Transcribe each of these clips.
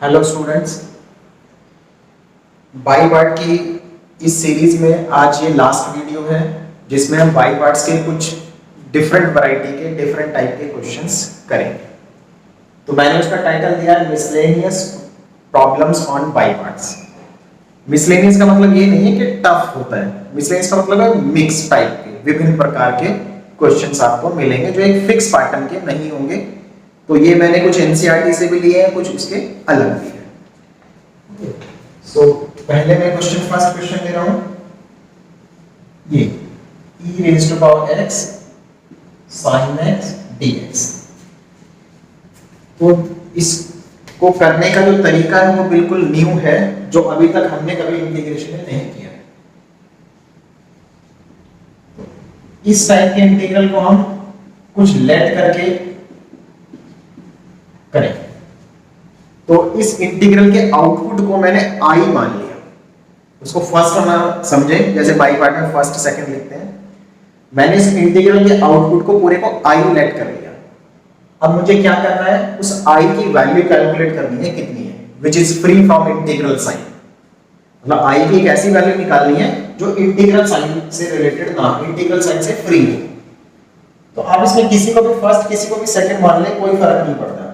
Hello students, by part की इस series में आज ये लास्ट वीडियो है जिसमें हम बाई पार्ट्स के कुछ डिफरेंट वैरायटी के डिफरेंट टाइप के क्वेश्चंस करेंगे। तो मैंने उसका टाइटल दिया है miscellaneous problems on by parts. Miscellaneous का मतलब ये नहीं है कि टफ होता है, मिसलेनियस का मतलब है मिक्स टाइप के विभिन्न प्रकार के क्वेश्चंस आपको मिलेंगे जो एक फिक्स पैटर्न के नहीं होंगे। तो ये मैंने कुछ एनसीईआरटी से भी लिए हैं, कुछ उसके अलग भी हैं। सो पहले मैं फर्स्ट क्वेश्चन ले रहा हूं, ये e raise to power x sin x dx। तो इसको करने का जो तरीका है वो बिल्कुल न्यू है, जो अभी तक हमने कभी इंटीग्रेशन में नहीं किया है। इस टाइप के इंटीग्रल को हम कुछ लेट करके करें। तो इस इंटीग्रल के आउटपुट को मैंने i मान लिया, उसको फर्स्ट हम समझे, जैसे बाई पार्ट में फर्स्ट सेकंड लिखते हैं। मैंने इस इंटीग्रल के आउटपुट को पूरे को i लेट कर लिया। अब मुझे क्या करना है, उस i की वैल्यू कैलकुलेट करनी है कितनी है, which is free from integral sign. मतलब i की एक ऐसी वैल्यू निकालनी है जो इंटीग्रल साइन से रिलेटेड ना, इंटीग्रल साइन से फ्री हो। तो आप इसमें किसी को भी फर्स्ट किसी को भी सेकंड मान ले, कोई फर्क नहीं पड़ता,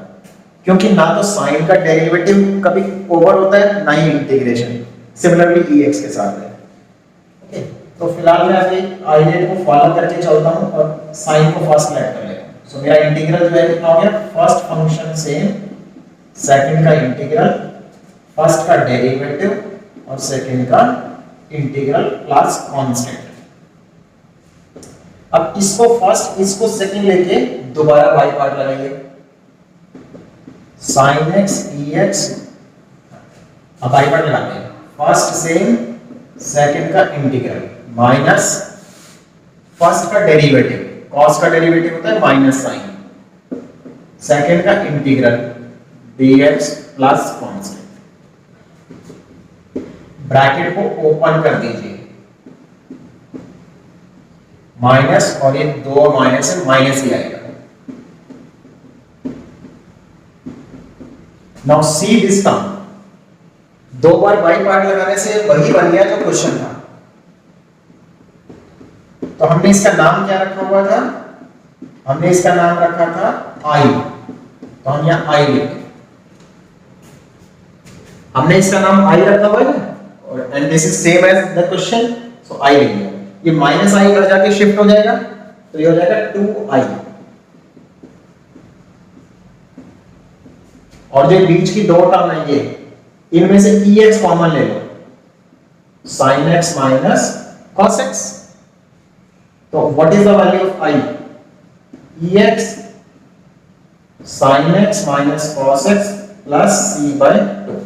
क्योंकि ना तो साइन का डेरिवेटिव कभी ओवर होता है ना ही इंटीग्रेशन। सिमिलरली ex के साथ है। ओके, तो फिलहाल मैं अभी आइडेंट को फॉलो करके चलता हूं और साइन को फर्स्ट लेट कर लेता हूं। सो मेरा इंटीग्रल जो है कितना हो गया, फर्स्ट फंक्शन सेम, सेकंड का इंटीग्रल, फर्स्ट का डेरिवेटिव और सेकंड का इंटीग्रल प्लस कांस्टेंट। अब इसको फर्स्ट इसको सेकंड लेके दोबारा बाई पार्ट लगाइए, sin x dx। अब बाई पार्ट लगाते हैं, फर्स्ट सेम, सेकंड का इंटीग्रल माइनस फर्स्ट का डेरिवेटिव, cos का डेरिवेटिव होता है माइनस साइन, सेकंड का integral dx plus constant. Bracket को ओपन कर दीजिए, माइनस और ये दो माइनस है, माइनस ही आएगा। नाउ सी दिस टर्म, दो बार बाई पार्ट लगाने से वही बन गया जो क्वेश्चन था। तो हमने इसका नाम क्या रखा हुआ था, हमने इसका नाम रखा था i। तो हम यहां i लिखेंगे, हमने इसका नाम i रखा हुआ है ना, और and this is same as the question, so i लिखेंगे। ये माइनस i इधर जाके शिफ्ट हो जाएगा, तो ये हो जाएगा 2i। और जो बीच की दो टर्म है ये, इनमें से ex कॉमन ले लो, sin x minus cos x। तो what is the value of i, ex sin x minus cos x plus c/2।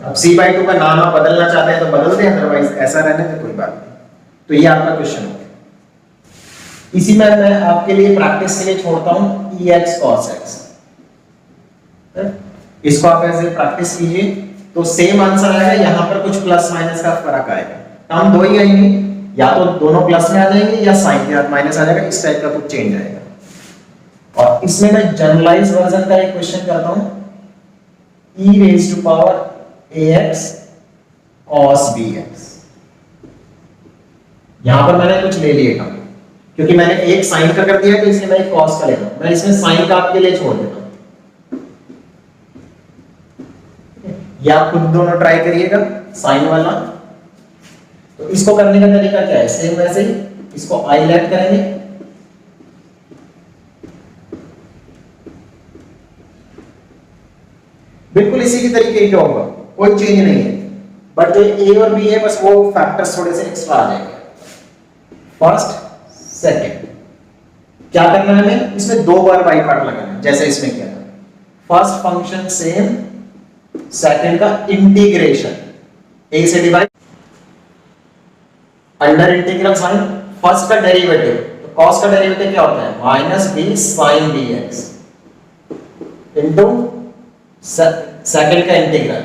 अब c/2 का नाम आप बदलना चाहते हैं तो बदल दें, अदरवाइज ऐसा रहने तो कोई बात नहीं। तो ये आपका क्वेश्चन हो गया। इसी में मैं आपके लिए प्रैक्टिस के लिए छोड़ता हूं ex cos x। इसको आप ऐसे प्रैक्टिस कीजिए तो सेम आंसर आएगा। यहां पर कुछ प्लस माइनस का फर्क आएगा, टर्म दो ही आएंगे, या तो दोनों प्लस में आ जाएंगे या साइन के साथ माइनस आ जाएगा, इस टाइप का कुछ चेंज आएगा। और इसमें मैं जनरलाइज वर्जन का एक क्वेश्चन करता हूं, e raise to power ax cos bx। यहां पर मैंने कुछ ले लिया था, क्योंकि मैंने एक साइन का कर दिया तो इसलिए मैं एक cos का ले रहा हूं। मैं इसमें साइन का आपके लिए छोड़ देता हूं, या आप खुद दोनों ट्राई करिएगा साइन वाला। तो इसको करने का तरीका क्या है, सेम वैसे ही इसको i लेट करेंगे, बिल्कुल इसी की तरीके का होगा, कोई चेंज नहीं है, बट जो a और b है बस वो फैक्टर्स थोड़े से एक्स्ट्रा आ जाएंगे। फर्स्ट सेकंड क्या करना है, हमें इसमें दो बार बाई पार्ट लगाना है, जैसे इसमें किया था। फर्स्ट फंक्शन सेम, सेकंड का इंटीग्रेशन, a से divide, under integral sign, first का डेरिवेटिव, तो cos का डेरिवेटिव क्या होता है, minus b sin bx into second का इंटीग्रल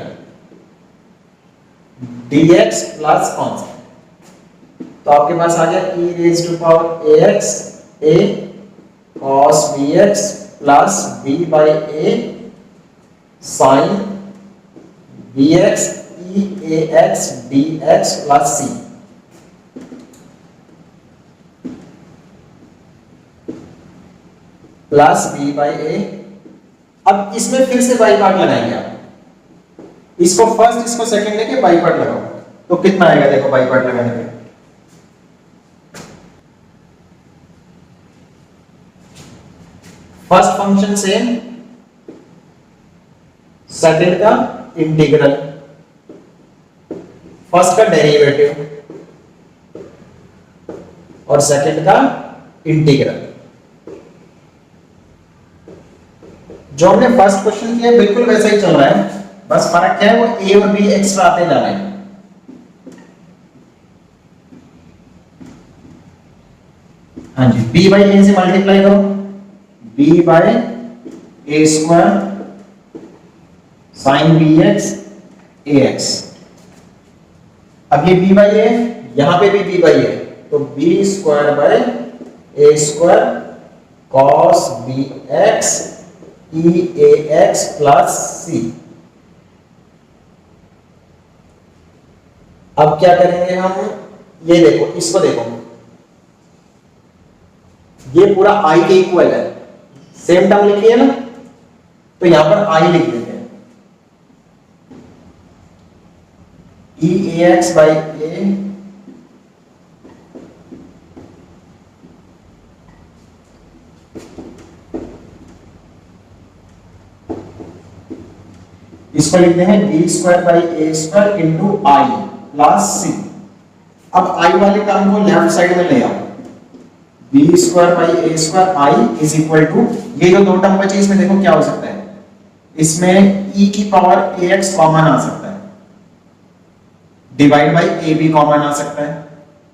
dx प्लस कांस्टेंट। तो आपके पास आ गया e raise to power ax a cos bx plus b by a sine B X E A X D X plus C plus B by A. अब इसमें फिर से बाई पार्ट लगाएंगे आप, इसको फर्स्ट इसको सेकंड लेके बाई पार्ट लगाओ तो कितना आएगा, देखो बाई पार्ट लगाने पे फर्स्ट फंक्शन सेम, सेकंड का इंटीग्रल, फर्स्ट का डेरिवेटिव और सेकंड का इंटीग्रल। जो हमने फर्स्ट क्वेश्चन किया बिल्कुल वैसा ही चल रहा है, बस फर्क क्या है, वो ए और बी एक्स्ट्रा आते जा रहे हैं। हाँ जी, बी बाई ए से मल्टीप्लाई करो, B by A square sine B X A X. अब ये बी बाई ए, यहां पे भी बी बाई ए, तो B square by A square cos B X E A X plus C. अब क्या करेंगे हम, ये देखो, इसको देखो, ये पूरा आई के इक्वल है, सेम टर्म लिखी है ना, तो यहां पर आई लिख देते हैं, ई ए एक्स बाई ए इसको लिखते हैं B square by A square into I plus C. अब आई वाले टर्म को लेफ्ट साइड में ले आओ, B square by A square I is equal to, ये जो दो टर्म बचे इसमें देखो क्या हो सकता है, इसमें e की पावर ax कॉमन आ सकता है, divide by A B common आ सकता है,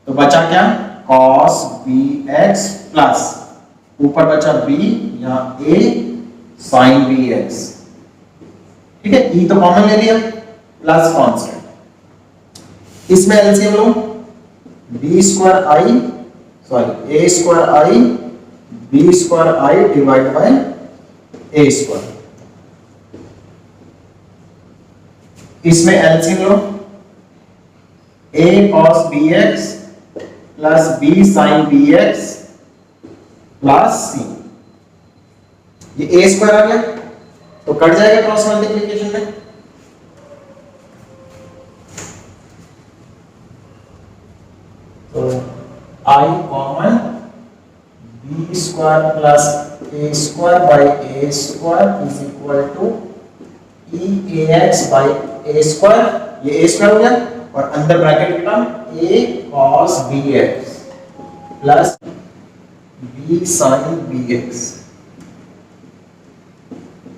तो बचा क्या, cos bx प्लस ऊपर बचा b, यहां a sin bx। ठीक है, e तो कॉमन ले लिया प्लस कांस्टेंट, इसमें एलसीएम लो, b square I sorry A square I B square I divide by A square, इसमें एलसीएम लो, a cos bx plus b sin bx plus c, ये a स्क्वायर आ गया तो कट जाएगा क्रॉस मल्टीप्लिकेशन में, तो I common B square plus A square by A square is equal to E A X by A square, ये A square हो गया और अंदर ब्रैकेट का A cos B X plus B sine B X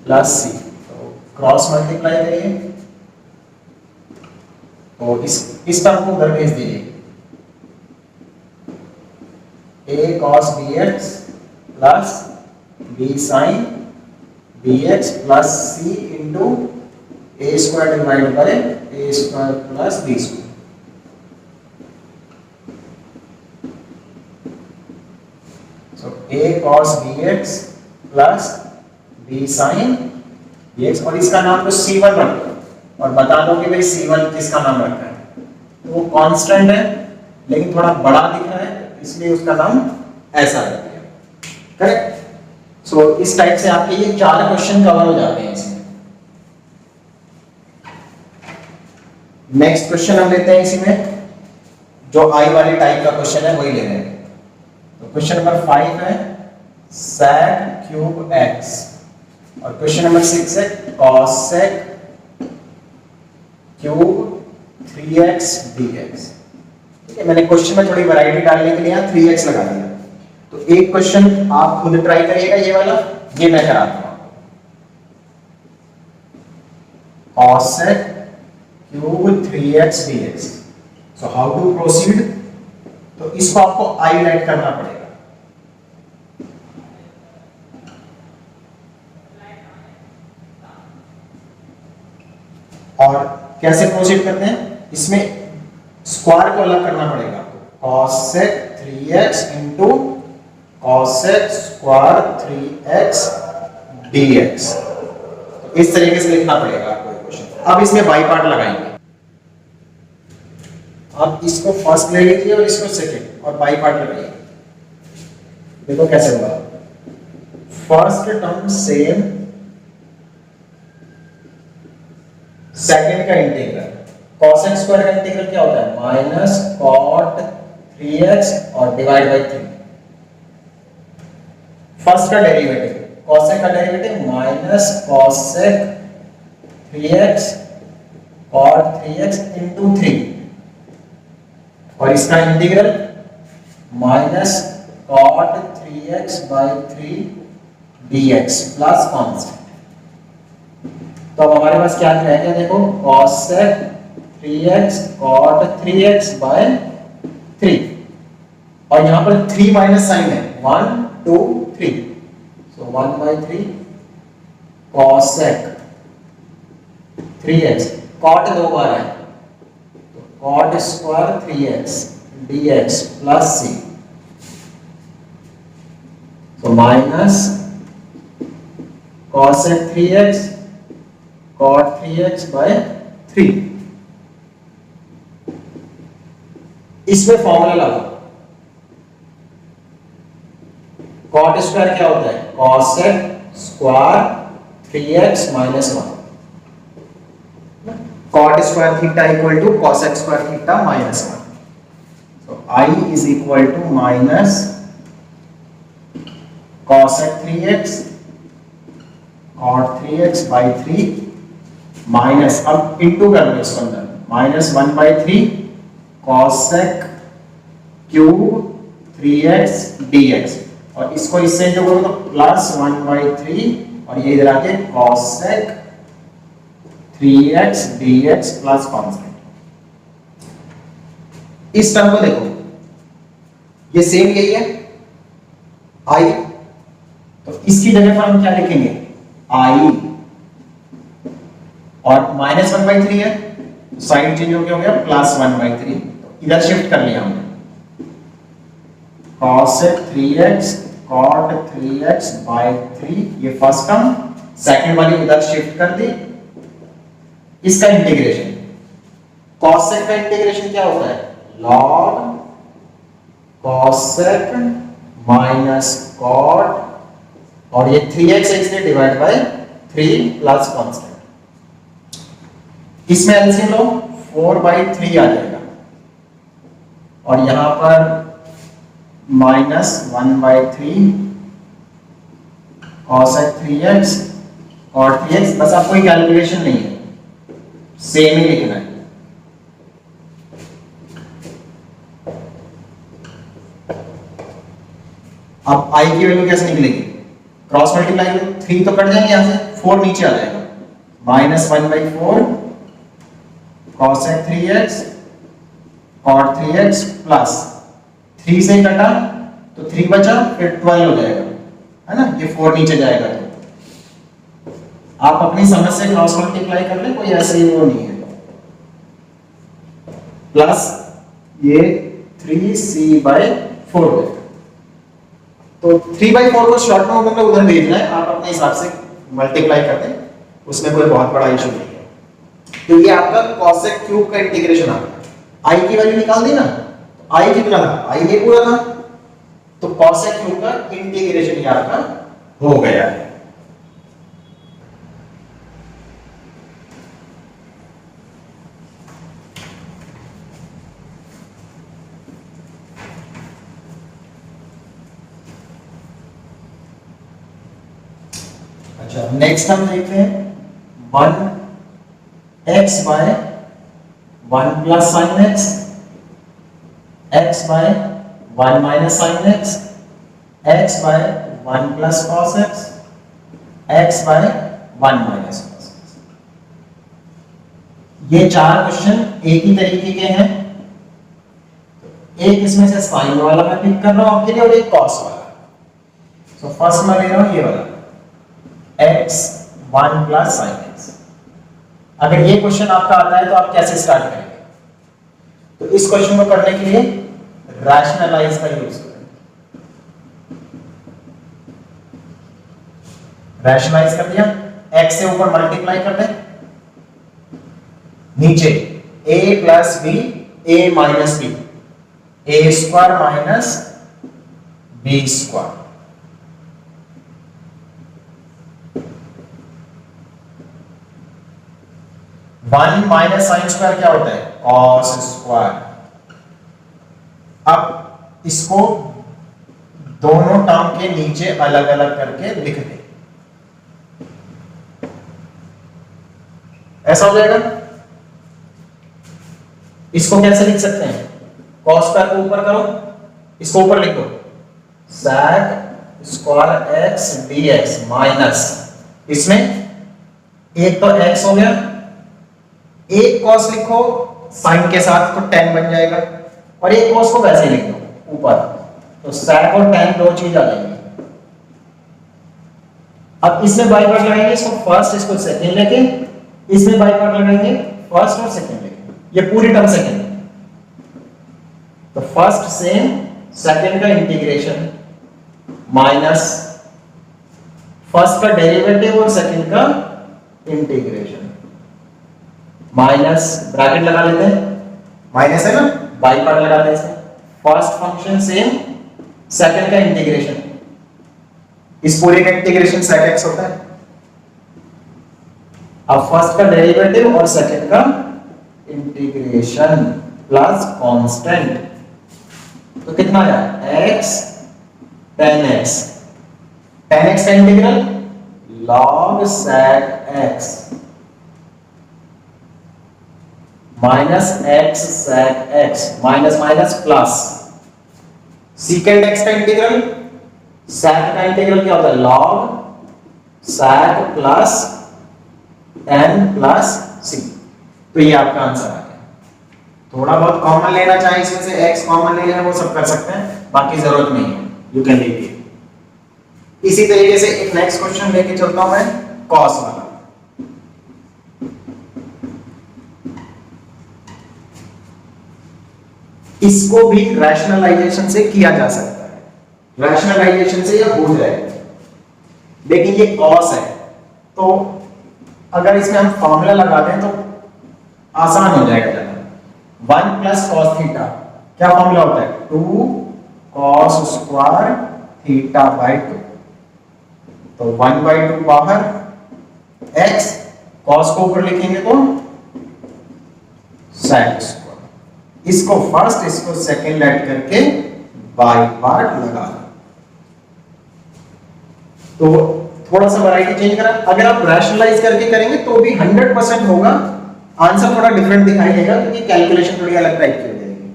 plus C. तो cross multiply करिए, तो इस टर्म को उधर भेज दीजिए, a cos bx plus b sin bx plus c into a square divide bye a square plus b square. So a cos bx plus b sin bx, और इसका नाम तो c1 रख दो और बता दो कि भाई c1 किसका नाम रखा है, तो वो कांस्टेंट है लेकिन थोड़ा बड़ा दिख रहा है इसलिए उसका नाम ऐसा रख दिया, करेक्ट। सो इस टाइप से आपके ये 4 क्वेश्चन कवर हो जाते हैं इसमें। नेक्स्ट क्वेश्चन हम लेते हैं, इसी में जो आई वाले टाइप का क्वेश्चन है वही ले रहे हैं। तो क्वेश्चन नंबर 5 है sec क्यूब x और क्वेश्चन नंबर 6 है cos sec cube 3x dx। मैंने क्वेश्चन में थोड़ी वैरायटी डालने के लिए यहाँ 3x लगा दिया, तो एक क्वेश्चन आप खुद ट्राई करिएगा, ये वाला ये मैं कराता हूं, cos sec cube 3x dx। So how to proceed, तो इसको आपको आई राइट करना पड़ेगा, और कैसे प्रोसीड करते हैं, इसमें स्क्वायर को अलग करना पड़ेगा आपको, cos sec 3x into cos sec square 3x dx। तो इस तरीके से लिखना पड़ेगा आपको क्वेश्चन। अब इसमें बाई पार्ट लगाएंगे। आप इसको फर्स्ट ले लीजिए और इसको सेकंड और बाई पार्ट लगाइए। देखो कैसे होगा। फर्स्ट टर्म सेम, सेकंड का इंटीग्रल cosec स्क्वायर का इंटीग्रल क्या होता है? माइनस cot 3x और डिवाइड बाय 3। फर्स्ट का डेरिवेटिव cosec का derivative minus cosec 3x cot 3x into 3 और इसका integral minus cot 3x by 3 dx plus constant. तो अब हमारे पास क्या रह गया? देखो cosec 3x cot 3x by 3 और यहां पर 3 माइनस साइन है 1 2 3, so 1 by 3 cosec 3x, cot दो बार है तो cot square 3x dx plus c, so minus cosec 3x cot 3x by 3। इसमें फॉर्मूला लगाओ। cot स्क्वायर क्या होता है? cosec square 3x minus 1। cot square theta equal to cosec square theta minus 1। so I is equal to minus cosec 3x cot 3x by 3 minus, अब into कर लो इसको अंदर, minus 1 by 3 cosec cube 3x dx और इसको इससे जो करो तो प्लस 1 by 3 और ये इधर आके cosec 3x dx plus constant. इस टर्म को देखो, ये सेम यही है I, तो इसकी जगह पर हम क्या लिखेंगे? I और माइनस 1 by 3 है, साइन चेंज हो गया प्लस 1 by 3, इधर शिफ्ट कर लिया हमने cosec 3x cot 3x by 3, ये फर्स्ट टर्म, सेकंड वाली इधर शिफ्ट कर दी। इसका इंटीग्रेशन, cosec का इंटीग्रेशन क्या होता है? log cosec माइनस cot और ये 3x है इसलिए डिवाइड बाय 3 प्लस कांस्टेंट। इसमें एलसीएम लो 4 by 3 आ जाएगा और यहां पर माइनस 1 by 3 cosec 3x और 3x, बस आप कोई कैलकुलेशन नहीं है, सेम ही लिखना है। अब I की वैल्यू कैसे निकलेगी? क्रॉस मल्टीप्लाई करो, 3 तो कट जाएंगे यहां से, 4 नीचे आ जाएगा, minus 1 by 4 cosec 3x cot 3x plus 3 से कटा तो 3 बचा, फिर 12 हो जाएगा, है ना? ये 4 नीचे जाएगा। तो आप अपनी समझ से क्रॉस मल्टीप्लाई कर ले, कोई ऐसे ही वो नहीं है। प्लस ये 3c by 4 हो जाएगा। तो 3 by 4 को शॉर्ट में मतलब उधर भेजना है, आप अपने हिसाब से मल्टीप्लाई कर दें, उसमें कोई बहुत बड़ा इशू नहीं है। तो ये आपका cosec क्यूब का इंटीग्रेशन आ गया। I की वैल्यू निकाल दी ना, तो I कितना था? I ये पूरा था, तो cosec क्यूब का इंटीग्रेशन ये आपका हो गया है। अच्छा, नेक्स्ट हम देखते हैं 1x by 1 plus sin x, x by 1 minus sin x, x by 1 plus cos x, x by 1 minus cos x। ये चार क्वेश्चन एक ही तरीके के हैं। एक इसमें से साइन वाला मैं पिक कर रहा हूं आपके लिए और एक कॉस वाला। सो फर्स्ट मैं ले रहा हूं ये वाला x 1 plus sin x। अगर ये क्वेश्चन आपका आता है तो आप कैसे स्टार्ट करेंगे? तो इस क्वेश्चन को करने के लिए रैशनलाइज का यूज करें। रैशनलाइज कर दिया x से ऊपर मल्टीप्लाई कर दें, नीचे a plus b a minus b a square minus b square, one minus sine square क्या होता है, कॉस स्क्वायर। अब इसको दोनों टर्म के नीचे अलग अलग करके लिख दें, ऐसा हो जाएगा। इसको कैसे लिख सकते हैं, कॉस स्क्वायर को ऊपर करो, इसको ऊपर लिखो, sec square x dx minus, इसमें एक तो x हो गया, एक cos लिखो साइन के साथ तो tan बन जाएगा, और एक cos को वैसे ही लिख दो ऊपर, तो sec और tan दो चीज आ जाएंगी। अब इसमें बाई पार्ट लगाएंगे, इसको फर्स्ट इसको सेकंड लेके, इसमें बाई पार्ट लगाएंगे फर्स्ट और सेकंड लेके, ये पूरी टर्म सेकंड, तो फर्स्ट सेम सेकंड का इंटीग्रेशन माइनस फर्स्ट का डेरिवेटिव और सेकंड का इंटीग्रेशन, माइनस ब्रैकेट लगा लेते हैं, माइनस है ना, बाई पार्ट लगाते हैं इसमें, फर्स्ट फंक्शन सेम सेकंड का इंटीग्रेशन, इस पूरे का इंटीग्रेशन sec x होता है। अब फर्स्ट का डेरिवेटिव और सेकंड का इंटीग्रेशन प्लस कांस्टेंट, तो कितना आया x tan x, tan x का integral log sec x minus x sec x, minus minus plus, secant x का इंटीग्रल, sec का इंटीग्रल क्या होता है, log sec plus n plus c, तो ये आपका आंसर आ गया। थोड़ा बहुत कॉमन लेना चाहे इसमें से x कॉमन ले लेना, वो सब कर सकते हैं, बाकी जरूरत नहीं है, यू कैन लीव इट। इसी तरीके से एक नेक्स्ट क्वेश्चन लेके चलता हूं मैं, cos वाला। इसको भी रैशनलाइजेशन से किया जा सकता है, रैशनलाइजेशन से यह हो जाएगा, लेकिन ये cos है, तो अगर इसमें हम फॉर्मूला लगा दें तो आसान हो जाएगा ज्यादा। 1 प्लस कॉस थीटा, क्या फॉर्मूला होता है, 2 cos स्क्वायर थीटा बाई 2, तो 1/2 बाहर, x cos को ऊपर लिखेंगे तो sec स्क्वायर, इसको फर्स्ट इसको सेकंड ऐड करके बाई पार्ट लगा लो, तो थोड़ा सा वैरायटी चेंज करा। अगर आप रैशनलाइज करके करेंगे तो भी 100% होगा, आंसर थोड़ा डिफरेंट दिखाई देगा क्योंकि कैलकुलेशन थोड़ी अलग टाइप की हो जाएगी।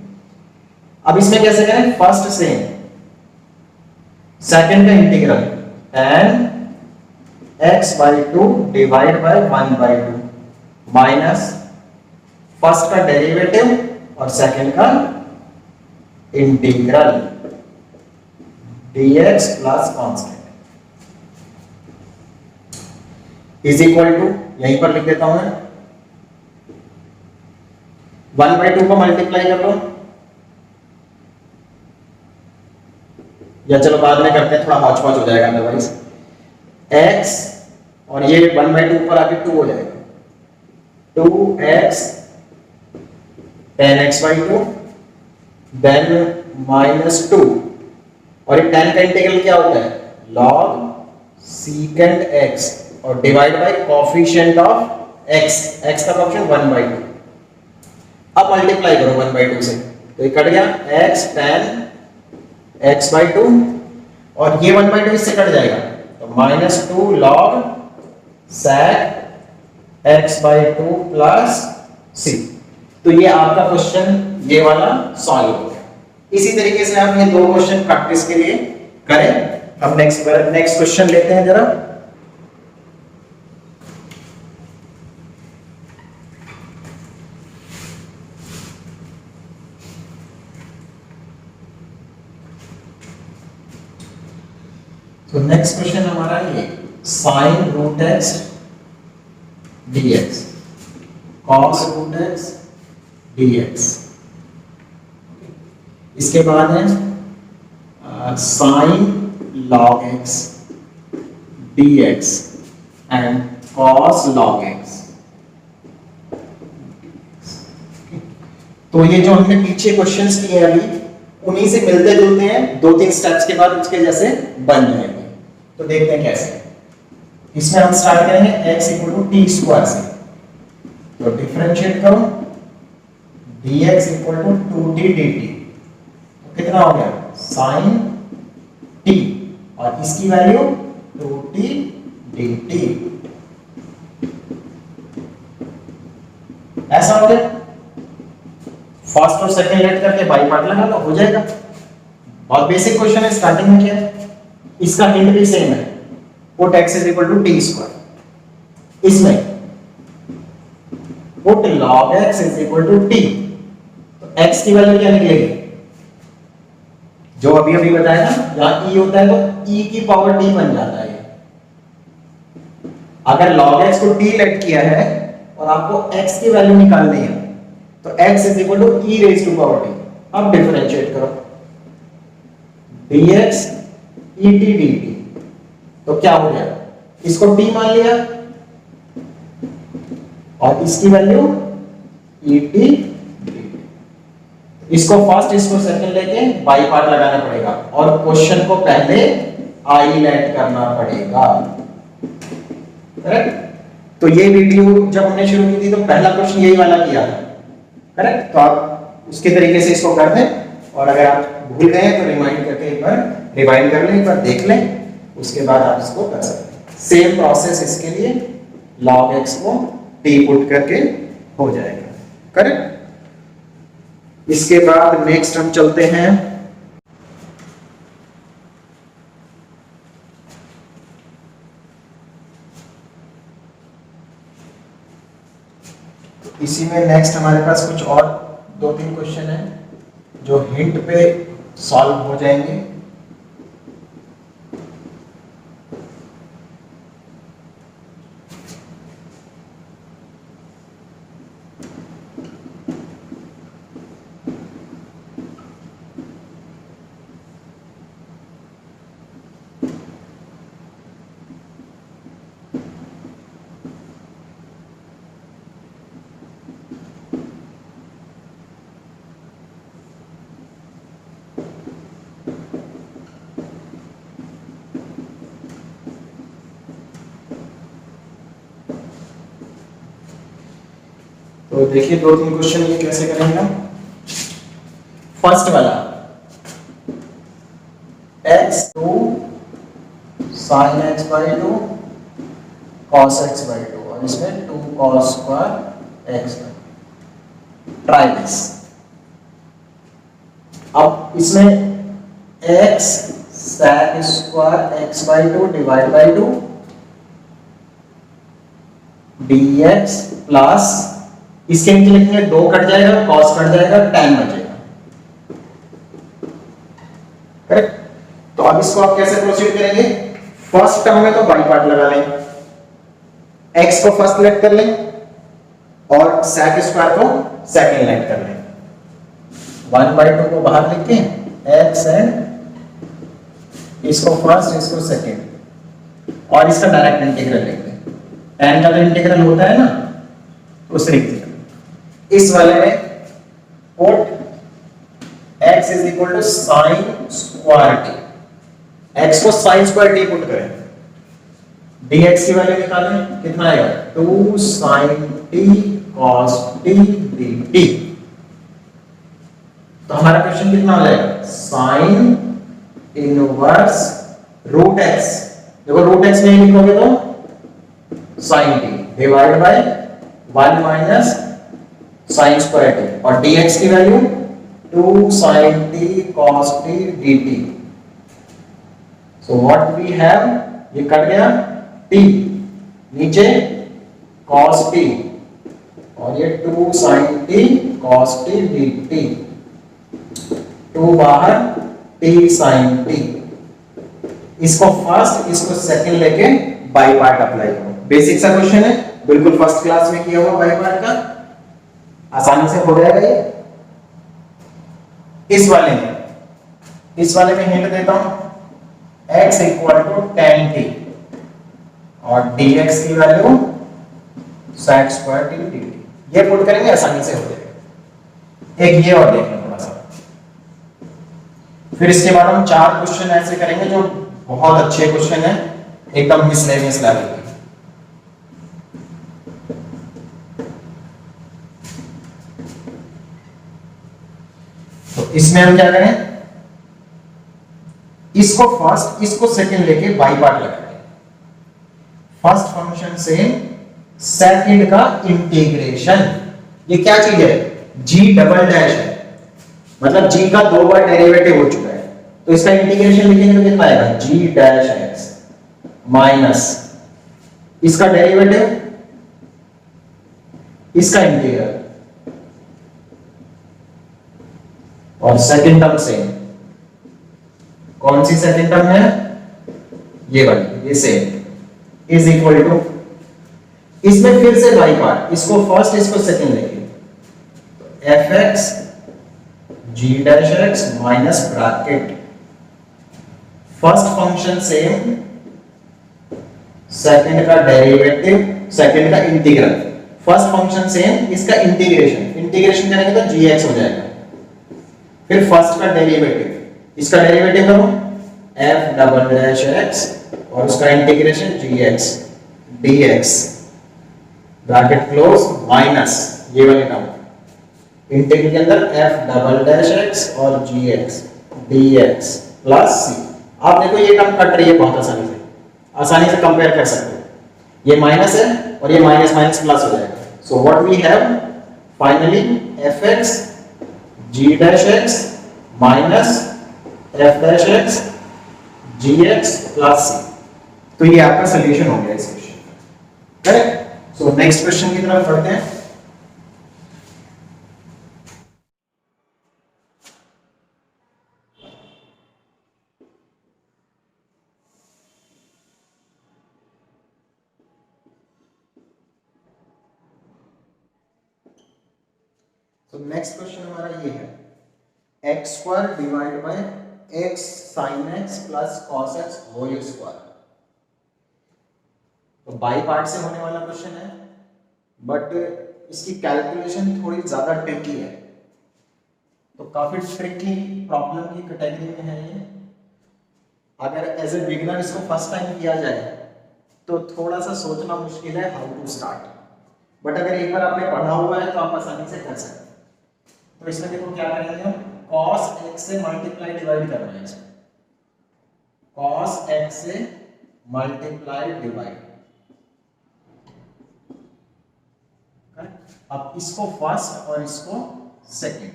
अब इसमें कैसे करें, फर्स्ट सेम सेकंड का integral tan x/2 divide by 1/2 minus first का डेरिवेटिव और सेकंड का integral dx plus constant is equal to, यहीं पर लिख देता हूं मैं, 1/2 को मल्टीप्लाई कर लो, या चलो बाद में करते हैं, थोड़ा हौच पौच हो जाएगा अदरवाइज, x और ये 1/2 ऊपर आके 2 हो जाएगा, 2x tan x/2 देन -2, और ये tan का इंटीग्रल क्या होता है, log secant x और divide by coefficient of x, x का कोफिशिएंट 1/2, अब मल्टीप्लाई करो 1/2 से, तो ये कट गया, x tan x/2 और ये 1/2 इससे कट जाएगा, तो -2 log sec x/2 plus c, तो ये आपका क्वेश्चन ये वाला सॉल्व हो गया। इसी तरीके से आप ये दो क्वेश्चन प्रैक्टिस के लिए करें। अब नेक्स्ट क्वेश्चन लेते हैं जरा। तो नेक्स्ट क्वेश्चन हमारा ये sin root x dx, cos root x dx, इसके बाद है sin log x dx and cos log x। तो ये जो हमने पीछे क्वेश्चंस किए हैं अभी, उन्हीं से मिलते जुलते हैं, 2-3 स्टेप्स के बाद उसके जैसे बन जाएंगे। तो देखते हैं कैसे। इसमें हम स्टार्ट करेंगे x equal to T square से, तो डिफरेंशिएट करो dx equal to 2t dt, तो कितना हो गया sin t, और इसकी वैल्यू 2t dt, ऐसा हो गया। फर्स्ट और सेकंड लेट करके बाई पार्ट लगा लो, हो जाएगा। बहुत बेसिक क्वेश्चन है, स्टार्टिंग में क्या है, इसका हिंट भी सेम है, put x is equal to T square. इसमें put log x is equal to t, तो x की वैल्यू क्या निकलेगी, जो अभी अभी बताया ना, यहां e होता है तो e की पावर t बन जाता है। अगर log x को t लेट किया है और आपको x की वैल्यू निकालनी है, तो x is equal to e raise to power t। अब डिफरेंशिएट करो dx et dt, तो क्या हो गया, इसको t मान लिया और इसकी वैल्यू et dt। इसको फर्स्ट इसको सेकंड लेके बाई पार्ट लगाना पड़ेगा, और क्वेश्चन को पहले आई लेट करना पड़ेगा, करेक्ट। तो ये वीडियो जब हमने शुरू की थी तो पहला क्वेश्चन यही वाला किया था, करेक्ट। तो आप उसके तरीके से इसको कर दें, और अगर आप भूल गए तो रिमाइंड करके एक बार रिवाइंड कर लें, एक बार देख लें, उसके बाद आप इसको कर सकते हैं। सेम प्रोसेस इसके लिए, log x को t पुट करके हो जाएगा, करेक्ट। इसके बाद नेक्स्ट हम चलते हैं इसी में नेक्स्ट हमारे पास कुछ और 2-3 क्वेश्चन है जो हिंट पे सॉल्व हो जाएंगे। तो देखिए 2-3 क्वेश्चन ये कैसे करेंगे हम। फर्स्ट वाला x2 sin x by 2 cos x by 2, और इसमें 2 cos square x। Try this. अब इसमें x sec square x by 2 divide bye 2 dx plus, इसके नीचे लिखेंगे 2 कट जाएगा, cos कट जाएगा, tan बचेगा, करेक्ट। तो अब इसको आप कैसे प्रोसीड करेंगे, फर्स्ट टर्म में तो बाई पार्ट लगा लें, x को फर्स्ट लेट कर लें और sec स्क्वायर को सेकंड लेट कर लें। 1/2 को बाहर लिख के x एंड इसको फर्स्ट इसको सेकंड, और इसका डायरेक्ट इंटीग्रल लिख लें। tan का इंटीग्रल होता है ना, उसे लिख दें। इस वाले में put x is equal to sine square T, x को साइन स्क्वायर टी पुट करें, dx की वैल्यू निकालें, कितना आएगा 2 sin t cos t dt। तो हमारा क्वेश्चन कितना हो जाएगा, साइन इनवर्स रूट x, देखो रूट x नहीं लिखोगे तो sine t divide by 1 minus sine square t, और dx की value 2 sin t cos t dt। So what we have, ये कट गया t, नीचे cos t, और ये 2 sin t cos t dt, 2 बाहर t sin t। इसको first इसको सेकंड लेके बाई पार्ट अप्लाई करो। बेसिक सा क्वेश्चन है, बिल्कुल फर्स्ट क्लास में किया हुआ बाई पार्ट का, आसानी से हो जाएगा ये। इस वाले में हिंट देता हूं, x equal to tan t, और dx की value sec square t dt, ये पुट करेंगे आसानी से हो जाएगा। एक ये और देखना थोड़ा सा, फिर इसके बाद हम 4 क्वेश्चन ऐसे करेंगे जो बहुत अच्छे क्वेश्चन है, एकदम मिसलेनियस लेवल के। तो इसमें हम क्या करें, इसको फर्स्ट इसको सेकंड लेके बाई पार्ट लगाएंगे। फर्स्ट फंक्शन से सेकंड का इंटीग्रेशन, ये क्या चीज है, g डबल डैश है, मतलब g का 2 बार डेरिवेटिव हो चुका है, तो इसका इंटीग्रेशन लिखेंगे तो कितना आएगा, g डैश x माइनस इसका डेरिवेटिव, इसका इंटीग्रल, और सेकंड टर्म सेम। कौन सी सेकंड टर्म है, ये वाली, ये सेम, इज इक्वल टू, इसमें फिर से बाई पार्ट, इसको फर्स्ट इसको सेकंड लेंगे, तो fx g dash x minus bracket first function same, second का डेरिवेटिव, सेकंड का इंटीग्रल, फर्स्ट फंक्शन सेम, इसका इंटीग्रेशन, इंटीग्रेशन करेंगे तो gx हो जाएगा, फिर फर्स्ट का डेरिवेटिव, इसका डेरिवेटिव करो f डबल डैश x और उसका integration gx dx bracket close minus ये वाले टर्म, इंटीग्रल के अंदर f डबल डैश x और gx dx प्लस c। आप देखो ये टर्म कट रही है बहुत आसानी से कंपेयर कर सकते हो, ये माइनस है और ये माइनस माइनस प्लस हो जाएगा। So what we have finally fx g dash x minus f dash x gx plus c। तो ये आपका सॉल्यूशन हो गया इस क्वेश्चन का, करेक्ट। सो नेक्स्ट क्वेश्चन की तरफ बढ़ते हैं। तो नेक्स्ट क्वेश्चन हमारा ये है, x square divide by x sine x plus cos x whole square. तो बाई पार्ट से होने वाला क्वेश्चन है, बट इसकी कैलकुलेशन थोड़ी ज्यादा ट्रिकी है, तो काफी ट्रिकी प्रॉब्लम की कैटेगरी में है ये। अगर एज ए बिगिनर इसको फर्स्ट टाइम किया जाए तो थोड़ा सा सोचना मुश्किल है हाउ टू स्टार्ट, बट अगर एक बार आपने पढ़ा हुआ है तो आप आसानी से कर सकते हैं। तो इसमें देखो क्या करेंगे हम, cos x से मल्टीप्लाई डिवाइड करना है इसमें, cos x से मल्टीप्लाई डिवाइड। अब इसको फर्स्ट और इसको सेकंड,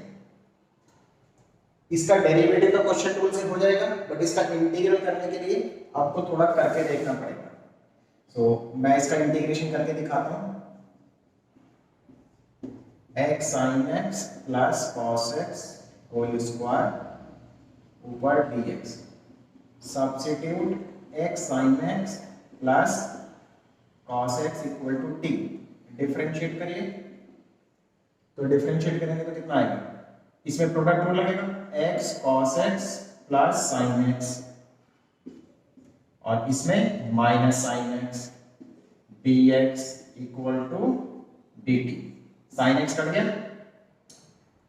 इसका डेरिवेटिव का क्वेश्चन टूल से हो जाएगा, बट इसका इंटीग्रल करने के लिए आपको थोड़ा करके देखना पड़ेगा। सो मैं इसका इंटीग्रेशन करके दिखाता हूं, x sin x plus cos x whole square ऊपर dx, substitute x sin x plus cos x equal to t, differentiate करिए, तो डिफरेंशिएट करेंगे तो कितना आएगा, इसमें प्रोडक्ट रूल लगेगा, x cos x plus sin x और इसमें minus sin x dx equal to dt। sin x cut गया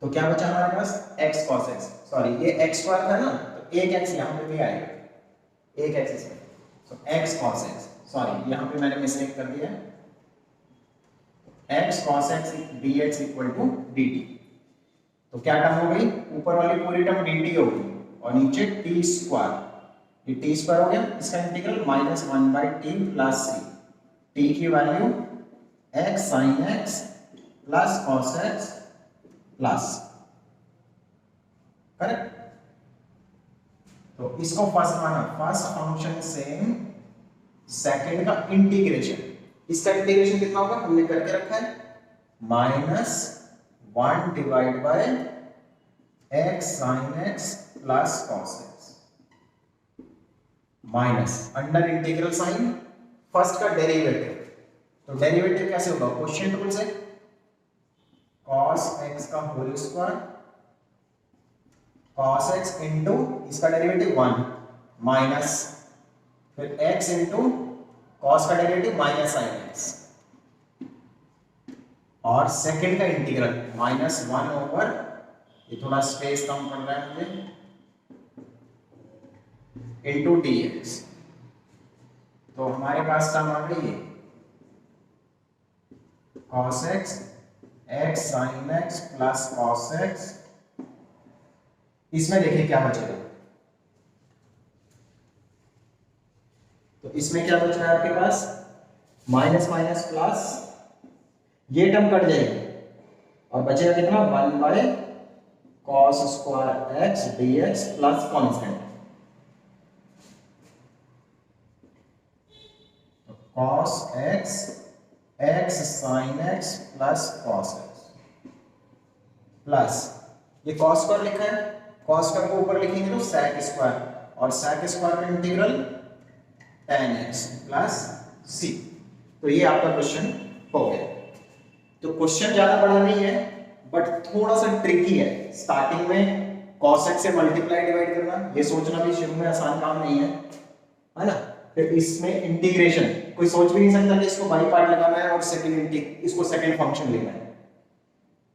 तो क्या बचा हमारे पास, x cos x, सॉरी ये x स्क्वायर था ना, तो एक x यहां पे भी आएगा, एक x इसमें, तो x cos x, सॉरी यहां पे मैंने मिस्टेक कर दिया है, x cos x dx equal to dt। तो क्या टर्म हो गई, ऊपर वाली पूरी टर्म dt हो गई और नीचे t स्क्वायर, ये t स्क्वायर हो गया, इसका integral minus 1/t plus c, t की वैल्यू x sin x plus cos x plus, correct. तो इसको फर्स्ट माना, फर्स्ट फंक्शन सेम, सेकंड का इंटीग्रेशन, इसका इंटीग्रेशन कितना होगा हमने करके रखा है, minus 1 divide by x sin x plus cos x minus under integral sign first का डेरिवेटिव, तो डेरिवेटिव कैसे होगा, क्वेश्चन रूल से, cos x का whole square cos x into इसका डेरिवेटिव 1 माइनस फिर x इंटू कॉस का डेरिवेटिव माइनस साइन एक्स, और सेकंड का इंटीग्रल -1/, ये थोड़ा स्पेस कम पड़ रहा है मुझे, इनटू dx। तो हमारे पास टर्म आ गई है cos x x sin x plus cos x। इसमें देखिए क्या बचेगा, तो इसमें क्या बच रहा है आपके पास, माइनस माइनस प्लस, ये टर्म कट जाएगी और बचेगा कितना, 1/cos square x dx plus constant, cos x x sin x plus cos x plus, ये cos स्क्वायर लिखा है, cos स्क्वायर को ऊपर लिखेंगे तो sec स्क्वायर, और sec स्क्वायर का integral tan x plus c। तो ये आपका क्वेश्चन हो गया। तो क्वेश्चन ज्यादा बड़ा नहीं है बट थोड़ा सा ट्रिकी है। स्टार्टिंग में cos x से मल्टीप्लाई डिवाइड करना, ये सोचना भी शुरू में आसान काम नहीं है ना। फिर इसमें इंटीग्रेशन, कोई सोच भी नहीं सकता कि इसको बाई पार्ट लगाना है और इसको सेकंड फंक्शन लेना है।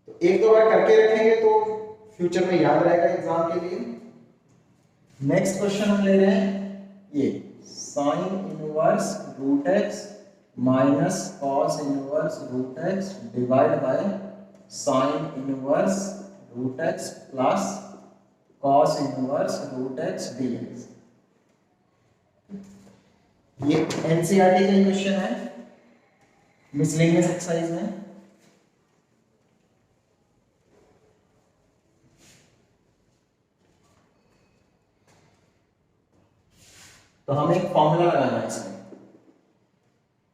तो एक दो बार करके रखेंगे तो फ्यूचर में याद रहेगा एग्जाम के लिए। नेक्स्ट क्वेश्चन हम ले रहे हैं ये sin inverse root x minus cos inverse root x divide by sin inverse root x plus cos inverse root x dx। ये एनसीईआरटी का क्वेश्चन है मिसलेनियस एक्सरसाइज में। तो हमें एक फॉर्मूला लगाना है इसमें।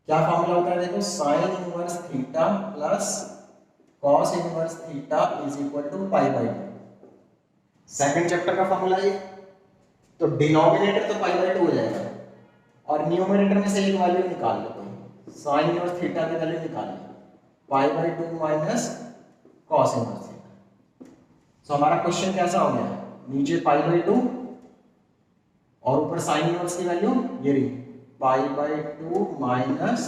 क्या फॉर्मूला होता है, देखो sine inverse theta plus cos inverse theta is equal to π/2। Second chapter का फॉर्मूला है। तो डिनोमिनेटर तो π/2 हो जाएगा और न्यूमरेटर में से एक वैल्यू निकाल लो, कोई साइन इनवर्स थीटा की वैल्यू निकाल लो, π/2 माइनस कॉस इनवर्स थीटा। सो हमारा क्वेश्चन कैसा हो गया, नीचे π/2 और ऊपर साइन इनवर्स की वैल्यू ये रही π/2 minus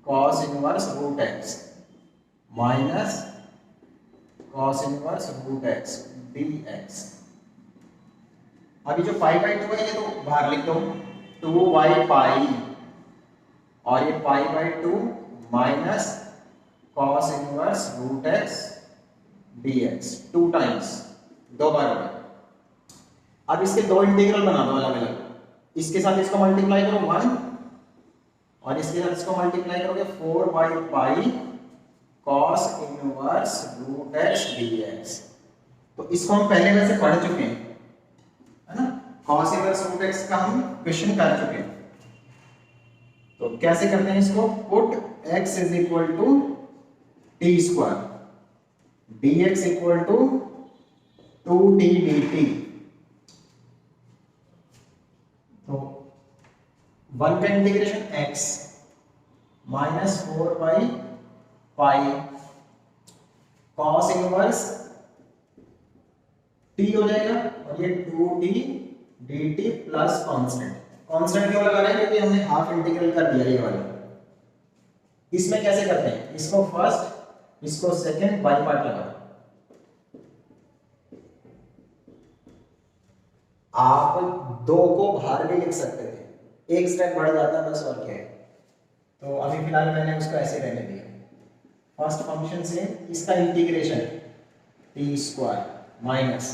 cos inverse root x minus cos inverse root x dx। अभी जो π/2 है ये तो बाहर लिख दो, 2/π और ये π/2 minus cos inverse root x dx, 2 times, 2 बार होगा। अब इसके दो इंटीग्रल बना दो अलग अलग, इसके साथ इसको मल्टीप्लाई करो 1 और इसके साथ इसको मल्टीप्लाई करोगे 4/π cos inverse root x dx। तो इसको हम पहले वैसे पढ़ चुके हैं, है ना, cos इनवर्स रूट x का हम क्वेश्चन कर चुके हैं। तो कैसे करते हैं इसको, put x is equal to T square dx equal to 2t dt। तो 1 का integration x minus 4/π cos inverse t हो जाएगा और ये 2t dt plus constant. Constant क्यों लगा रहे हैं, क्योंकि हमने हाफ इंटीग्रल कर दिया ये वाला। इसमें कैसे करते हैं, इसको फर्स्ट इसको सेकंड बाई पार्ट लगा, आप 2 को बाहर भी लिख सकते थे, एक स्टेप बढ़ जाता है बस, और क्या है। तो अभी फिलहाल मैंने उसको ऐसे रहने दिया। फर्स्ट फंक्शन से इसका इंटीग्रेशन टी स्क्वायर माइनस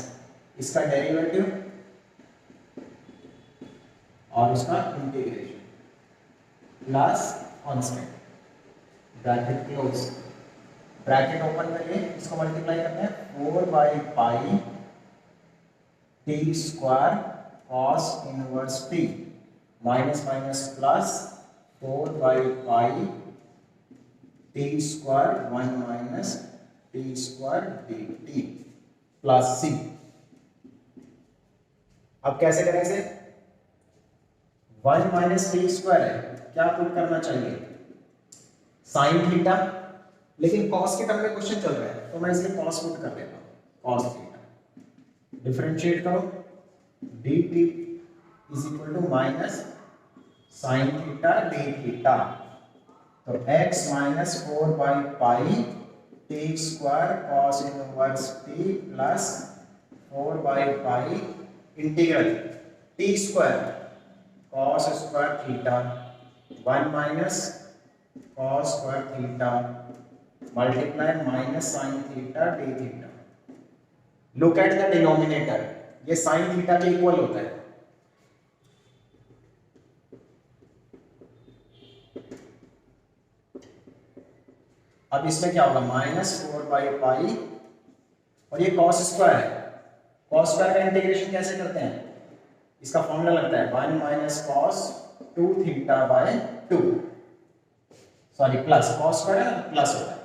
इसका डेरिवेटिव और उसका integration plus constant, bracket close, bracket open करिए, इसको मल्टीप्लाई करते हैं 4/π T square cos inverse t minus minus plus 4/π T square 1 minus T square dt plus c। अब कैसे करें इसे, 1 माइनस टी स्क्वायर है, क्या पुट करना चाहिए, साइन थीटा, लेकिन cos के टर्म में क्वेश्चन चल रहा है तो मैं इसलिए cos पुट कर लेता हूं, cos थीटा। डिफरेंशिएट करो dt is equal to minus sine theta D theta. तो x माइनस 4/पाई T square cos inverse T plus 4/पाई integral T square cos square theta 1 minus cos square theta multiply minus sine theta D theta. Look at the denominator, ये sine theta के equal होता है। अब इसमें क्या होगा, -4/पाई और ये कॉस स्क्वायर है। कॉस स्क्वायर का इंटीग्रेशन कैसे करते हैं, इसका फॉर्मूला लगता है 1 minus cos 2 theta by 2, sorry plus cos square है ना, प्लस होता है।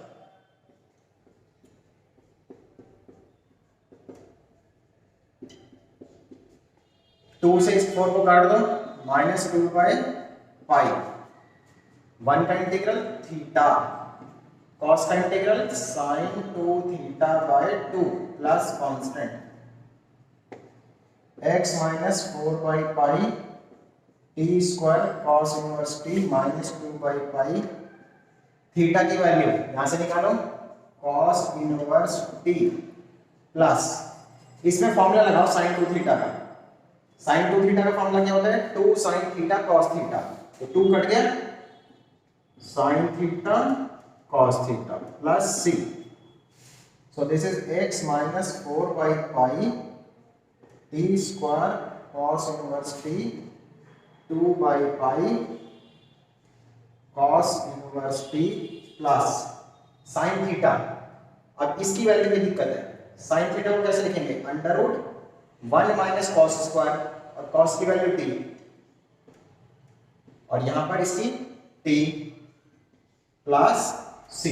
टू से इस 4 को काट दो, -2/पाई 1 का इंटीग्रल थीटा कॉस का integral sine 2 theta by 2 plus constant x minus 4/पाई T square cos inverse T -2/पाई थीटा की वैल्यू यहां से निकालो कॉस इनवर्स टी प्लस इसमें फॉर्मूला लगाओ साइन 2 थीटा का। साइन 2 थीटा का फॉर्मूला क्या होता है, 2 साइन थीटा कॉस थीटा। तो 2 कट गया, sine theta cos theta plus c. So this is x minus 4/पाई t square cos inverse t 2/पाई cos inverse t plus sin theta। अब इसकी value में दिक्कत है, sin theta को कैसे लिखेंगे, √1 माइनस cos स्क्वायर और cos की वैल्यू t और यहां पर इसकी t प्लस सी।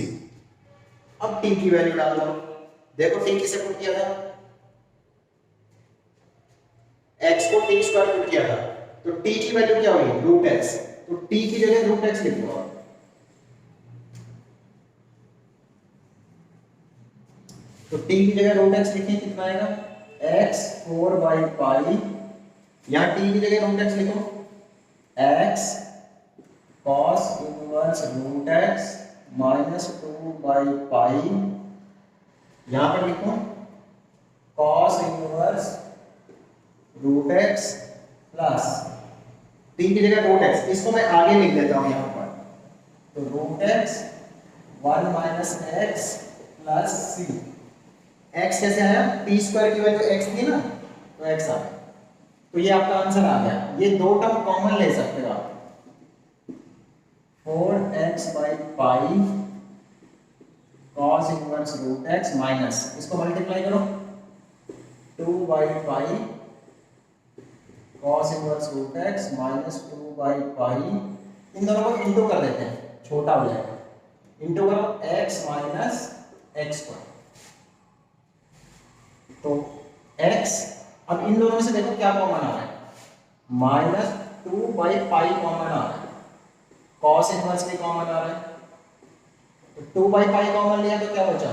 अब टी की वैल्यू डाल दो, देखो टी किसे पुट किया था, x को टी स्क्वायर पुट किया था, तो टी की वैल्यू क्या हुई, √x। तो टी की जगह √x लिख दो। तो टी की जगह √x लिखें, कितना आएगा x 4/पाई, यहां टी की जगह √x लिखो x cos इनवर्स √x -2/पाई, यहां पर लिखो cos inverse √x plus t की जगह √x, इसको मैं आगे लिख देता हूं यहां पर। तो √x 1 minus x plus c। x कैसे आया, t स्क्वायर की वैल्यू x थी ना, तो x आ गया। तो ये आपका आंसर आ गया। ये दो टर्म कॉमन ले सकते हो आप, 4x/पाई cos इनवर्स √x माइनस इसको मल्टीप्लाई करो 2/पाई cos इनवर्स √x -2/पाई, इन दोनों को इंटू कर देते हैं, छोटा हो जाएगा, इंटू करो x माइनस x स्क्वायर। तो x, अब इन दोनों में से देखो क्या कॉमन आ रहा है, -2/पाई कॉमन आ रहा है, cos इनवर्स भी कॉमन आ रहा है। तो 2/पाई कॉमन लिया तो क्या बचा,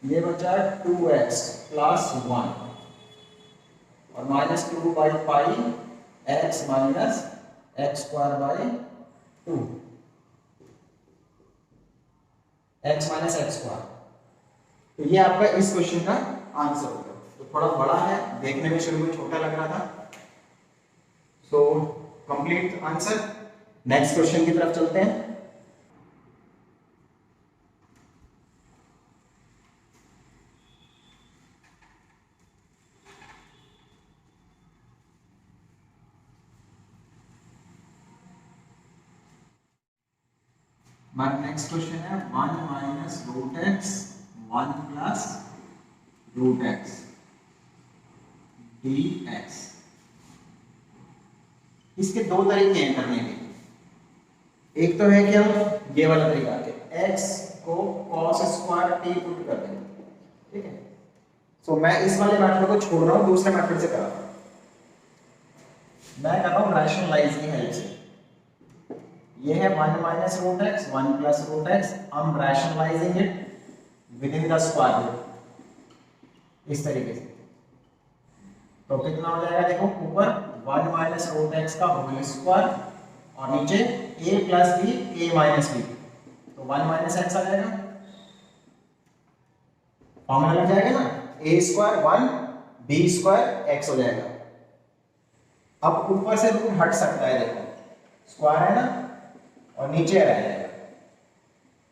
ये बचा 2x प्लस 1 और -2/पाई x minus x square bye 2, x minus x square. तो ये आपका इस क्वेश्चन का आंसर होगा। तो थोड़ा बड़ा है, देखने में शुरू में छोटा लग रहा था। So complete answer. Next question की तरफ चलते हैं। हमारा नेक्स्ट क्वेश्चन है 1 minus √x 1 plus √x dx। इसके दो तरीके हैं करने के। एक तो है कि हम ये वाला तरीका है, x को cos स्क्वायर t पुट कर देंगे, ठीक है। सो मैं इस वाले मेथड को छोड़ रहा हूं, दूसरे मेथड से कर रहा हूं। मैं कर रहा हूं रैशनलाइज की हेल्प से। ये है 1 माइनस √x 1 प्लस √x, हम rationalising it with in the square root, इस तरीके से। तो कितना हो जाएगा, देखो ऊपर 1 माइनस रूट एक्स का होल स्क्वायर और नीचे a plus b a minus b, तो 1 माइनस एक्स आ जाएगा, फॉर्मूला लग जाएगा ना, a square 1 b square x हो जाएगा। अब ऊपर से रूट हट सकता है, देखो स्क्वायर है ना और नीचे रह जाएगा,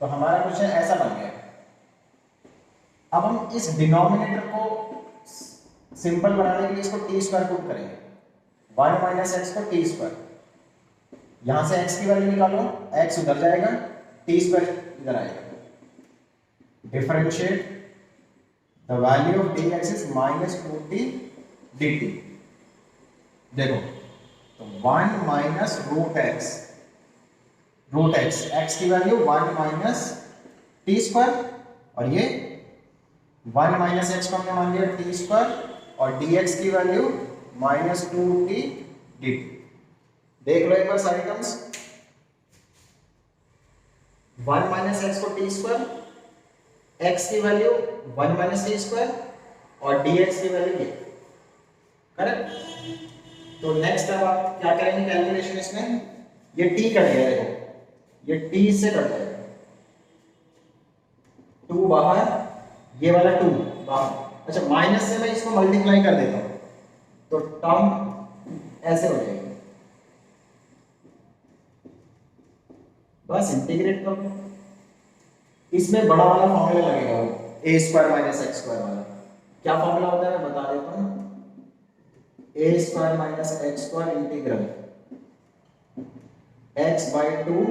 तो हमारा क्वेश्चन ऐसा बन गया। अब हम इस डिनोमिनेटर को सिंपल बनाने के लिए इसको टी स्क्वायर पुट करेंगे, 1 माइनस एक्स को टी स्क्वायर, यहां से x की वैल्यू निकालो, x उधर जाएगा, टी स्क्वायर इधर आएगा। Differentiate the value of dx is -2t dt। देखो तो 1 माइनस रूट एक्स, x की वैल्यू 1 माइनस टी स्क्वायर और ये 1 माइनस एक्स को हमने मान लिया टी स्क्वायर और dx की वैल्यू -2t dt। देख लो एक बार सारी टर्म्स, 1 माइनस एक्स को टी स्क्वायर, x की वैल्यू 1 माइनस टी स्क्वायर और dx की वैल्यू ये, करेक्ट। तो नेक्स्ट अब आप क्या करेंगे कैलकुलेशन इसमें, ये t कट गया, देखो ये t से कट जाएगा, 2 बाहर, ये वाला 2 बाहर, अच्छा माइनस से मैं इसको मल्टीप्लाई कर देता हूं तो टर्म ऐसे हो जाएगी, बस इंटीग्रेट कर लो। इसमें बड़ा वाला फॉर्मूला लगेगा, वो a square minus x square वाला, क्या फॉर्मूला होता है मैं बता देता हूं, a square minus x square integral x by 2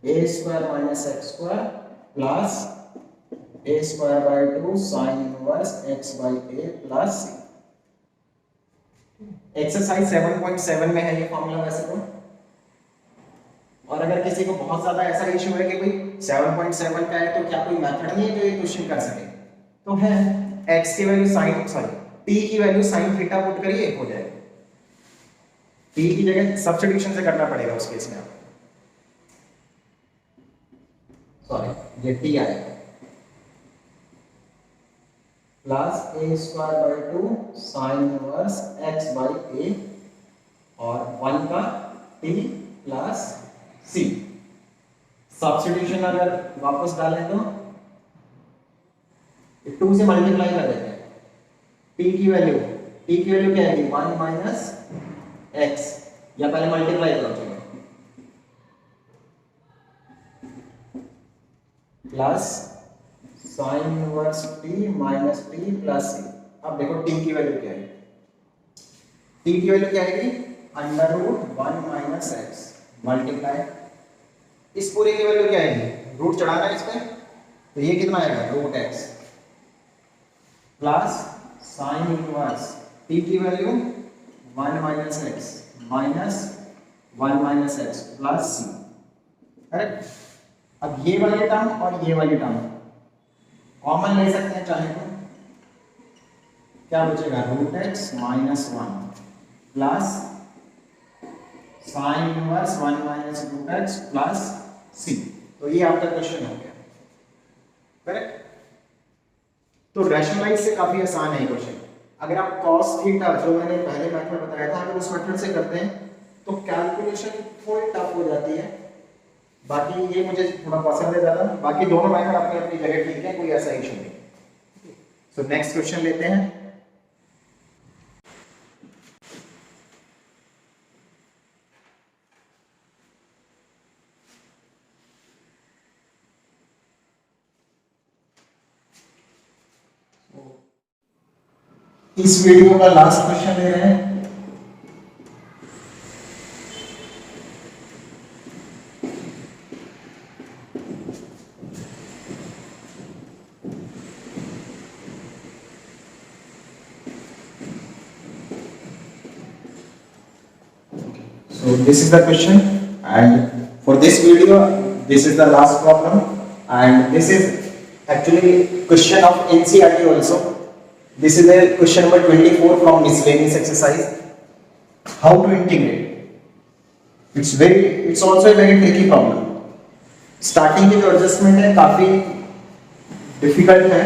a square minus x square plus a square by 2 sine inverse x by a plus c। Exercise 7.7 में है ये फॉर्मूला वैसे तो, और अगर किसी को बहुत ज्यादा ऐसा इश्यू है कि भाई 7.7 का है तो क्या कोई मेथड नहीं है जो ये क्वेश्चन कर सके, तो है x की वैल्यू साइन, सॉरी t की वैल्यू साइन थीटा पुट करिए, हो जाएगा। t की जगह सब्स्टिट्यूशन से करना पड़ेगा उस केस में, आपको सॉरी ये t आएगा plus a square by 2 sine inverse x by a और 1 का t प्लस c। सब्स्टिट्यूशन अगर वापस डालें तो 2 से मल्टीप्लाई कर देते हैं, t की वैल्यू क्या आएगी 1 माइनस x, या पहले मल्टीप्लाई करो चलो, plus sine inverse t minus t plus c। अब देखो t की वैल्यू क्या है, t की वैल्यू क्या आएगी under root 1 minus x multiply, इस पूरे की वैल्यू क्या आएगी, रूट चढ़ाना है इस पे, तो ये कितना आएगा root x plus sine inverse t की value 1 minus x minus 1 minus x plus c, correct. अब ये वाली टर्म और ये वाली टर्म कॉमन ले सकते हैं चाहे तो, क्या बचेगा root x minus 1 plus sine inverse 1 minus root x plus c। तो ये आपका क्वेश्चन हो गया, करेक्ट। तो रैशनलाइज से काफी आसान है ये क्वेश्चन। अगर आप cos थीटा जो मैंने पहले मेथड बताया था, अगर उस मेथड से करते हैं तो कैलकुलेशन थोड़ी टफ हो जाती है, बाकी ये मुझे थोड़ा पसंद है ज्यादा, बाकी दोनों मेथड अपनी अपनी जगह ठीक है, कोई ऐसा इशू नहीं। सो नेक्स्ट क्वेश्चन लेते हैं। इस वीडियो का लास्ट क्वेश्चन ले रहे हैं। So this is the question, and for this video this is the last problem, and this is actually question of NCERT also. This is the question number 24 from miscellaneous exercise. How to integrate? It's also a very tricky problem. Starting की जो adjustment है काफी difficult है,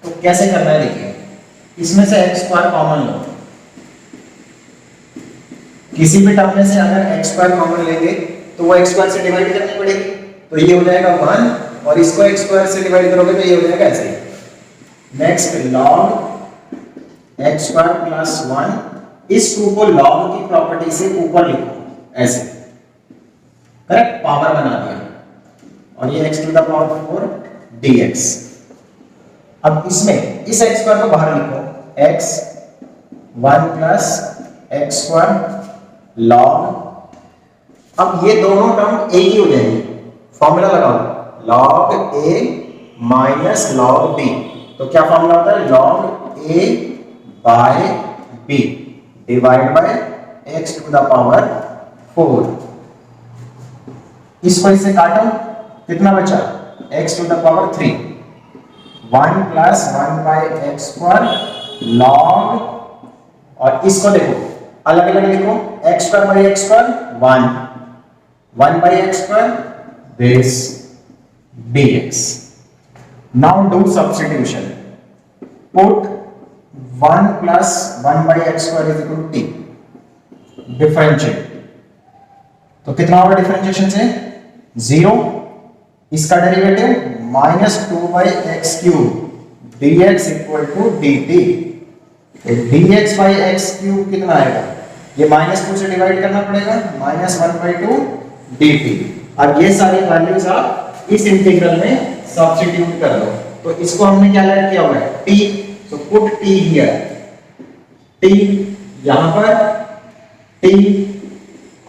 तो कैसे करना है देखिए। इसमें से x स्क्वायर कॉमन लो, किसी भी टर्म में से अगर x स्क्वायर कॉमन लेंगे तो वो x स्क्वायर से डिवाइड करनी पड़ेगी, तो ये हो जाएगा 1 और इसको x स्क्वायर से डिवाइड करोगे तो ये हो जाएगा ऐसे ही। Next log x square plus 1, इस 2 को log की प्रॉपर्टी से ऊपर लिखो ऐसे, करेक्ट, पावर बना दिया, और ये x to the power 4 dx। अब इसमें इस x स्क्वायर को बाहर लिखो, x 1 plus x square log, अब ये दोनों टर्म एक ही हो जाएंगे, फॉर्मूला लगाओ log a minus log b, तो क्या फॉर्मूला होता है log a by b divide by x to the power 4। इसको इससे काटो, कितना बचा x to the power 3, 1 plus 1 by x square log, और इसको देखो अलग अलग लिखो, x square by x square 1 by x square this dx. Now do substitution. Put 1 plus 1 by x square is equal to t. Differentiate. तो कितना होगा differentiation से 0, इसका derivative minus 2 by x cube dx equal to dt। dx by x cube कितना आएगा, ये -2 से divide करना पड़ेगा, -1/2 dt। अब ये सारी वैल्यूज आप इस इंटीग्रल में सब्स्टिट्यूट कर दो, तो इसको हमने क्या ऐड किया हुआ है t, so put t here, t यहां पर t,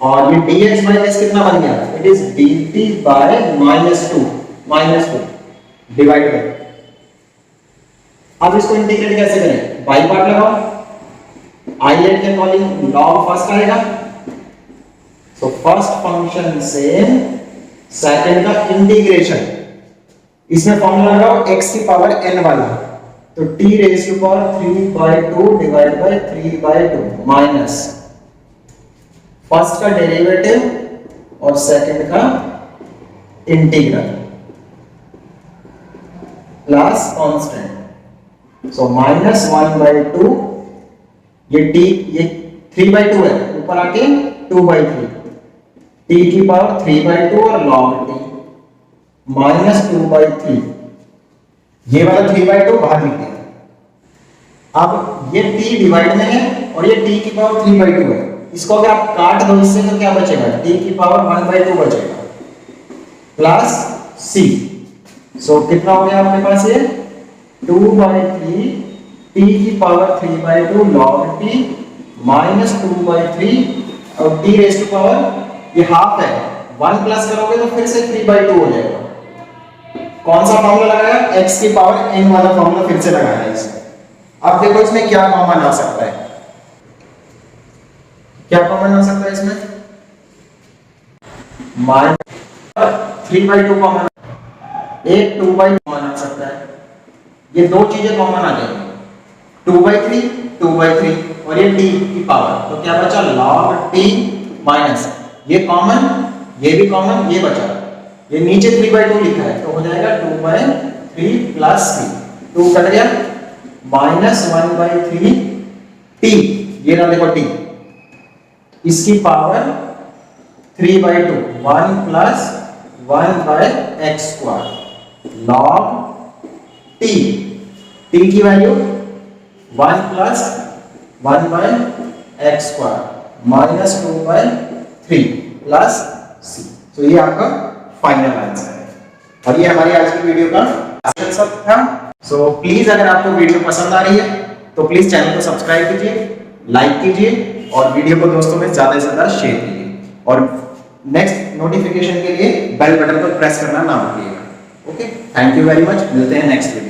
और ये dx by s कितना बन गया, it is dt by -2 divide by. अब इसको इंटीग्रेट कैसे करें, बाई पार्ट लगाओ, I लेट के अकॉर्डिंग log फर्स्ट आएगा, तो फर्स्ट फंक्शन से सेकंड का इंटीग्रेशन, इसमें फॉर्मूला लगाओ x की पावर n वाला, तो t raise to power 3/2 divide by 3/2 minus first का डेरिवेटिव और सेकंड का इंटीग्रल प्लस कांस्टेंट, सो -1/2, ये t ये 3/2 है, ऊपर आके 2/3, t की पावर 3/2 और log t -2/3, ये वाला 3/2 बाहर लिख दिया। अब ये t डिवाइड में है और ये t की पावर 3/2 है, इसको अगर आप काट दो इससे तो क्या बचेगा, t की पावर 1/2 बचेगा प्लस c, सो कितना हो गया आपके पास ये 2/3 t की पावर 3/2 log t -2/3, और t रेज़ टू पावर ये हाफ है, 1 प्लस करोगे तो फिर से 3/2 हो जाएगा। कौन सा फॉर्मूला लगाया, x की पावर n वाला फॉर्मूला फिर से लगाया है इसमें। अब देखो इसमें क्या कॉमन आ सकता है, क्या कॉमन आ सकता है इसमें, -3/2 कॉमन, एक 2/2 कॉमन आ सकता है, ये दो चीजें कॉमन आ जाएंगी, 2/3 और ये t की पावर, तो क्या बचा log t माइनस ये कॉमन, ये भी कॉमन, ये बचा, ये नीचे 3/2 लिखा है तो हो जाएगा 2/3 प्लस c, 2 कट गया, -1/3 t, ये ना देखो t, इसकी power 3/2, 1 plus 1/x square log t, t की value 1 plus 1/x square -2/3 plus c, तो ये आपका फाइनल आंसर है। और ये हमारी आज की वीडियो का आंसर सब था। सो प्लीज अगर आपको वीडियो पसंद आ रही है तो प्लीज चैनल को सब्सक्राइब कीजिए, लाइक कीजिए और वीडियो को दोस्तों में ज्यादा से ज्यादा शेयर कीजिए, और नेक्स्ट नोटिफिकेशन के लिए बेल बटन पर प्रेस करना ना भूलिएगा। Okay, thank you very much, मिलते हैं नेक्स्ट वीडियो।